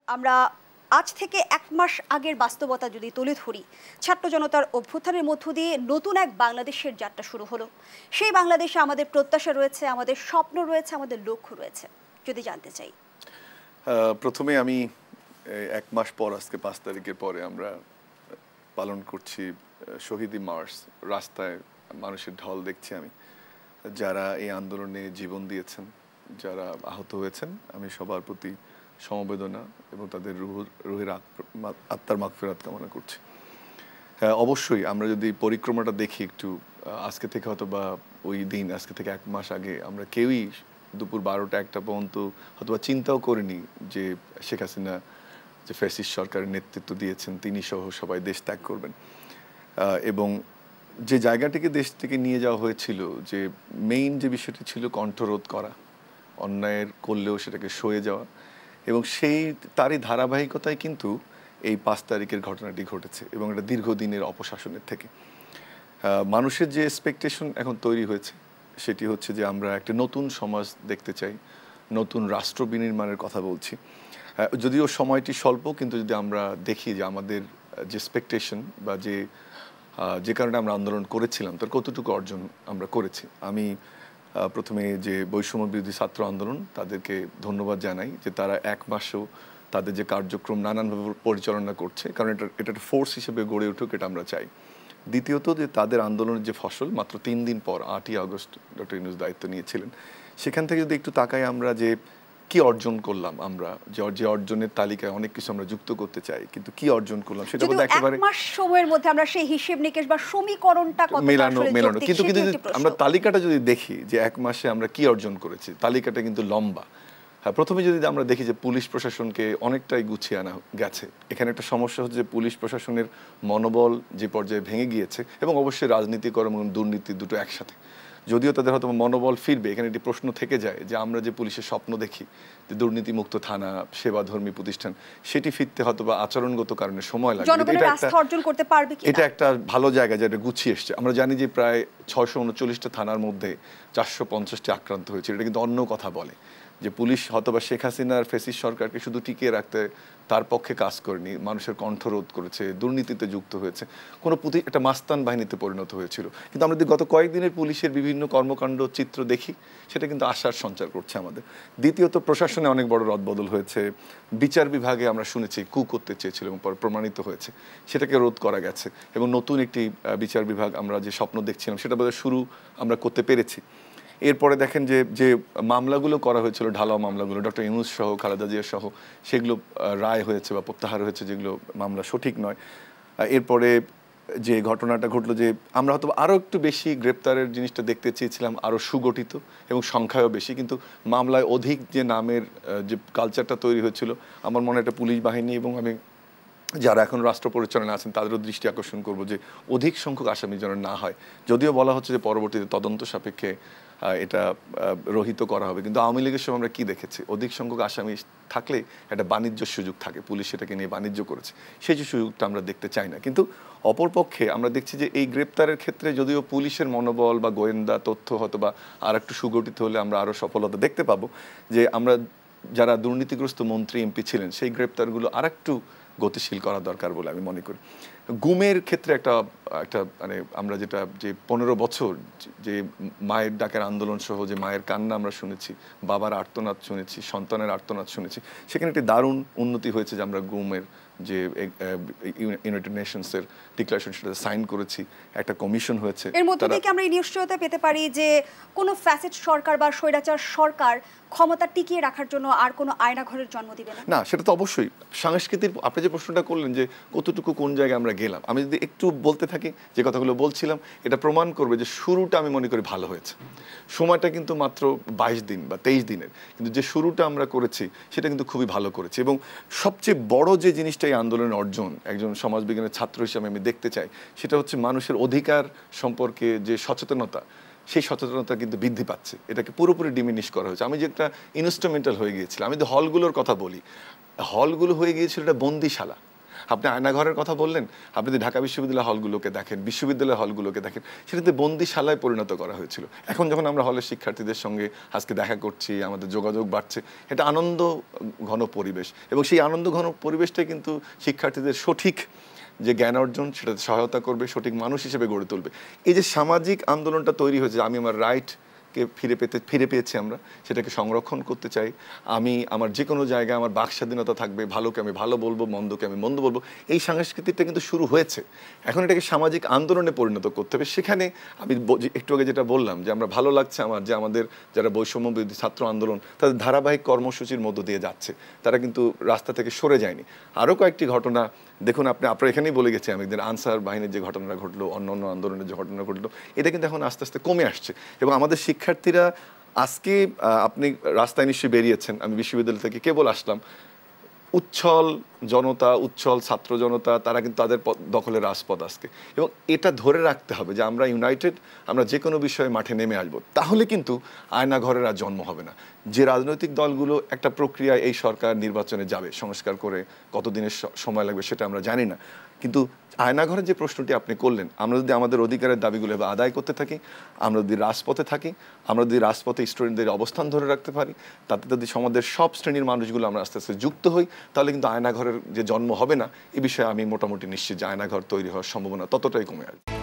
আমরা আজ থেকে ১ মাস আগের বাস্তবতা যদি তুলে ধরি, ছাত্র জনতার অভ্যুত্থানের মধ্য দিয়ে নতুন এক বাংলাদেশের যাত্রা শুরু হলো। সেই বাংলাদেশে আমাদের প্রত্যাশা রয়েছে, আমাদের স্বপ্ন রয়েছে, আমাদের লক্ষ্য রয়েছে। যদি জানতে চাই, প্রথমে আমি ১ মাস পর, আজকে ৫ তারিখের পরে আমরা পালন করছি শহীদি মার্চ। রাস্তায় মানুষের ঢল দেখছি আমি, যারা এই আন্দোলনে জীবন দিয়েছেন, যারা আহত হয়েছেন, আমি সবার প্রতি সমবেদনা এবং তাদের রুহের আত্মার মাগফিরাত কামনা করছি। হ্যাঁ, অবশ্যই আমরা যদি পরিক্রমাটা দেখি একটু, আজকে থেকে হয়তো বা ওই দিন, আজকে থেকে ১ মাস আগে আমরা কেউই দুপুর ১২টা ১টা পর্যন্ত হয়তোবা চিন্তাও করিনি যে শেখ হাসিনা যে ফ্যাসিস্ট সরকারের নেতৃত্ব দিয়েছেন তিনি সহ সবাই দেশ ত্যাগ করবেন। এবং যে জায়গাটিকে দেশ থেকে নিয়ে যাওয়া হয়েছিল, যে মেইন যে বিষয়টি ছিল কণ্ঠরোধ করা, অন্যায়ের করলেও সেটাকে সয়ে যাওয়া, এবং তারই ধারাবাহিকতায় কিন্তু এই ৫ তারিখের ঘটনাটি ঘটেছে এবং এটা দীর্ঘদিনের অপশাসনের থেকে মানুষের যে এক্সপেকটেশন এখন তৈরি হয়েছে সেটি হচ্ছে যে আমরা একটা নতুন সমাজ দেখতে চাই, নতুন রাষ্ট্র বিনির্মাণের কথা বলছি। যদিও সময়টি স্বল্প, কিন্তু যদি আমরা দেখি যে আমাদের যে এক্সপেকটেশন বা যে কারণে আমরা আন্দোলন করেছিলাম তার কতটুকু অর্জন আমরা করেছি। আমি প্রথমে যে বৈষম্য বিরোধী ছাত্র আন্দোলন, তাদেরকে ধন্যবাদ জানাই যে তারা ১ মাসেও তাদের যে কার্যক্রম নানানভাবে পরিচালনা করছে, কারণ এটা একটা ফোর্স হিসেবে গড়ে উঠুক, এটা আমরা চাই। দ্বিতীয়ত, যে তাদের আন্দোলনের যে ফসল মাত্র ৩ দিন পর ৮ই আগস্ট ডক্টর ইউনূস দায়িত্ব নিয়েছিলেন, সেখান থেকে যদি একটু তাকাই আমরা যে কি অর্জন করলাম, আমরা যে অর্জনের তালিকায় অনেক কিছু আমরা যুক্ত করতে চাই, কিন্তু কি অর্জন করলাম সেটা বলতে একেবারে ১ মাস সময়ের মধ্যে আমরা সেই হিসাব নিকেশ বা সমীকরণটা কতটা মেলানো যৌক্তিক, কিন্তু সেটি একটি আমরা প্রশ্ন। তালিকাটা যদি দেখি যে ১ মাসে আমরা কি অর্জন করেছি, তালিকাটা কিন্তু লম্বা। হ্যাঁ, প্রথমে যদি আমরা দেখি যে পুলিশ প্রশাসনকে অনেকটাই গুছিয়ে আনা গেছে। এখানে একটা সমস্যা হচ্ছে যে পুলিশ প্রশাসনের মনোবল যে পর্যায়ে ভেঙে গিয়েছে, এবং অবশ্যই রাজনীতিকরণ এবং দুর্নীতি দুটো একসাথে। যদিও তাদের হয়তো মনোবল ফিরবে, এখানে একটি প্রশ্ন থেকে যায় যে আমরা যে পুলিশের স্বপ্ন দেখি যে দুর্নীতিমুক্ত থানা, সেবাধর্মী প্রতিষ্ঠান, সেটি ফিরতে হয়তো বা আচরণগত কারণে সময় লাগবে। জনগণের আস্থা অর্জন করতে পারবে কিনা, এটা একটা ভালো জায়গা যেটা গুছিয়ে এসছে। আমরা জানি যে প্রায় ৬৩৯টা থানার মধ্যে ৪৫০টি আক্রান্ত হয়েছে। এটা কিন্তু অন্য কথা বলে যে পুলিশ হয়তোবা শেখ হাসিনার ফ্যাসিস্ট সরকারকে শুধু টিকিয়ে রাখতে তার পক্ষে কাজ করেনি, মানুষের কণ্ঠরোধ করেছে, দুর্নীতিতে যুক্ত হয়েছে, কোনো একটা মাস্তান বাহিনীতে পরিণত হয়েছিল। কিন্তু আমরা যদি গত কয়েকদিনের পুলিশের বিভিন্ন কর্মকাণ্ড চিত্র দেখি, সেটা কিন্তু আশার সঞ্চার করছে আমাদের। দ্বিতীয়ত, প্রশাসনে অনেক বড় রদবদল হয়েছে। বিচার বিভাগে আমরা শুনেছি কু করতে চেয়েছিল এবং পরে প্রমাণিত হয়েছে, সেটাকে রোধ করা গেছে, এবং নতুন একটি বিচার বিভাগ আমরা যে স্বপ্ন দেখছিলাম সেটা বোধহয় শুরু আমরা করতে পেরেছি। এরপরে দেখেন যে মামলাগুলো করা হয়েছিল, ঢালাও মামলাগুলো ডক্টর ইউনূস সহ, খালেদা জিয়া সহ, সেগুলো রায় হয়েছে বা প্রত্যাহার হয়েছে, যেগুলো মামলা সঠিক নয়। এরপরে যে ঘটনাটা ঘটলো, যে আমরা হয়তো আরও একটু বেশি গ্রেপ্তারের জিনিসটা দেখতে চেয়েছিলাম, আরও সুগঠিত এবং সংখ্যায়ও বেশি, কিন্তু মামলায় অধিক যে নামের যে কালচারটা তৈরি হয়েছিল, আমার মনে হয় একটা পুলিশ বাহিনী এবং আমি যারা এখন রাষ্ট্র পরিচালনায় আছেন তাদেরও দৃষ্টি আকর্ষণ করব যে অধিক সংখ্যক আসামি যেন না হয়। যদিও বলা হচ্ছে যে পরবর্তীতে তদন্ত সাপেক্ষে এটা রহিত করা হবে, কিন্তু আওয়ামী লীগের সময় আমরা কি দেখেছি, অধিক সংখ্যক আসামি থাকলে একটা বাণিজ্য সুযোগ থাকে, পুলিশ সেটাকে নিয়ে বাণিজ্য করেছে, সেই যে সুযোগটা আমরা দেখতে চাই না। কিন্তু অপরপক্ষে আমরা দেখছি যে এই গ্রেপ্তারের ক্ষেত্রে যদিও পুলিশের মনোবল বা গোয়েন্দা তথ্য হয়তো বা আর একটু সুগঠিত হলে আমরা আরও সফলতা দেখতে পাবো, যে আমরা যারা দুর্নীতিগ্রস্ত মন্ত্রী এমপি ছিলেন সেই গ্রেপ্তারগুলো আর একটু গতিশীল করা দরকার বলে আমি মনে করি। গুমের ক্ষেত্রে একটা মানে আমরা যে ১৫ বছর যে মায়ের ডাকের আন্দোলন সহ যে মায়ের কান্না আমরা শুনেছি, বাবার আর্তনাদ শুনেছি, সন্তানের আর্তনাদ শুনেছি, সেখানে একটি দারুণ উন্নতি হয়েছে যে আমরা গুমের যে ইউনাইটেড নেশনসের ডিক্লারেশন সেটা সাইন করেছি, একটা কমিশন হয়েছে। এর মধ্যে থেকে আমরা এই নিশ্চয়তা পেতে পারি যে কোনো ফ্যাসিস্ট সরকার বা স্বৈরাচার সরকার ক্ষমতা টিকিয়ে রাখার জন্য আর কোনো আয়নাঘরের জন্ম দিবে না। না, সেটা তো অবশ্যই সাংস্কৃতিক। আপনি যে প্রশ্নটা করলেন যে কতটুকু কোন জায়গায় আমরা গেলাম, আমি যদি একটু বলতে থাকি যে কথাগুলো বলছিলাম, এটা প্রমাণ করবে যে শুরুটা আমি মনে করি ভালো হয়েছে। সময়টা কিন্তু মাত্র ২২ দিন বা ২৩ দিনের, কিন্তু যে শুরুটা আমরা করেছি সেটা কিন্তু খুবই ভালো করেছি। এবং সবচেয়ে বড় যে জিনিসটা এই আন্দোলনের অর্জন একজন সমাজবিজ্ঞানের ছাত্র হিসেবে আমি দেখতে চাই, সেটা হচ্ছে মানুষের অধিকার সম্পর্কে যে সচেতনতা, সেই সচেতনতা কিন্তু বৃদ্ধি পাচ্ছে। এটাকে পুরোপুরি ডিমিনিশ করা হয়েছে। আমি যে একটা ইনস্ট্রুমেন্টাল হয়ে গিয়েছিলাম, আমি যদি হলগুলোর কথা বলি, হলগুলো হয়ে গিয়েছিল একটা বন্দিশালা। আপনি আয়নাঘরের কথা বললেন, আপনি যদি ঢাকা বিশ্ববিদ্যালয় হলগুলোকে দেখেন, বিশ্ববিদ্যালয় হলগুলোকে দেখেন, সেটাতে বন্দিশালায় পরিণত করা হয়েছিল। এখন যখন আমরা হলের শিক্ষার্থীদের সঙ্গে আজকে দেখা করছি, আমাদের যোগাযোগ বাড়ছে, এটা আনন্দ ঘন পরিবেশ, এবং সেই আনন্দ ঘন পরিবেশটাই কিন্তু শিক্ষার্থীদের সঠিক যে জ্ঞান অর্জন সেটাতে সহায়তা করবে, সঠিক মানুষ হিসেবে গড়ে তুলবে। এই যে সামাজিক আন্দোলনটা তৈরি হয়েছে, আমি আমার রাইটকে ফিরে পেয়েছি, আমরা সেটাকে সংরক্ষণ করতে চাই। আমি আমার যে কোনো জায়গায় আমার বাক স্বাধীনতা থাকবে, ভালোকে আমি ভালো বলবো, মন্দকে আমি মন্দ বলবো, এই সংস্কৃতিটা কিন্তু শুরু হয়েছে। এখন এটাকে সামাজিক আন্দোলনে পরিণত করতে হবে। সেখানে আমি একটু আগে যেটা বললাম যে আমরা ভালো লাগছে আমার যে আমাদের যারা বৈষম্য বিরোধী ছাত্র আন্দোলন তাদের ধারাবাহিক কর্মসূচির মধ্য দিয়ে যাচ্ছে, তারা কিন্তু রাস্তা থেকে সরে যায়নি। আরও কয়েকটি ঘটনা দেখুন, আপনার এখানেই বলে গেছি আমি, একদিন আনসার বাহিনীর যে ঘটনা ঘটলো, অন্য আন্দোলনের যে ঘটনা ঘটলো, এটা কিন্তু এখন আস্তে আস্তে কমে আসছে। এবং আমাদের শিক্ষার্থীরা আজকে, আপনি রাস্তায় নিশ্চয়ই বেরিয়েছেন, আমি বিশ্ববিদ্যালয় থেকে কেবল আসলাম, উচ্ছল জনতা, উচ্ছল ছাত্র জনতা, তারা কিন্তু তাদের দখলে রাজপথ আজকে। এবং এটা ধরে রাখতে হবে যে আমরা ইউনাইটেড, আমরা যে কোনো বিষয়ে মাঠে নেমে আসবো, তাহলে কিন্তু আয়নাঘরের আর জন্ম হবে না। যে রাজনৈতিক দলগুলো একটা প্রক্রিয়ায় এই সরকার নির্বাচনে যাবে, সংস্কার করে কতদিনের সময় লাগবে সেটা আমরা জানি না, কিন্তু আয়নাঘরের যে প্রশ্নটি আপনি করলেন, আমরা যদি আমাদের অধিকারের দাবিগুলো আদায় করতে থাকি, আমরা যদি রাজপথে থাকি, আমরা যদি রাজপথে স্টুডেন্টদের অবস্থান ধরে রাখতে পারি, তাতে যদি সমাজের সব শ্রেণীর মানুষগুলো আমরা আস্তে আস্তে যুক্ত হই, তাহলে কিন্তু আয়নাঘরের যে জন্ম হবে না, এ বিষয়ে আমি মোটামুটি নিশ্চিত যে আয়নাঘর তৈরি হওয়ার সম্ভাবনা ততটাই কমে আসবে।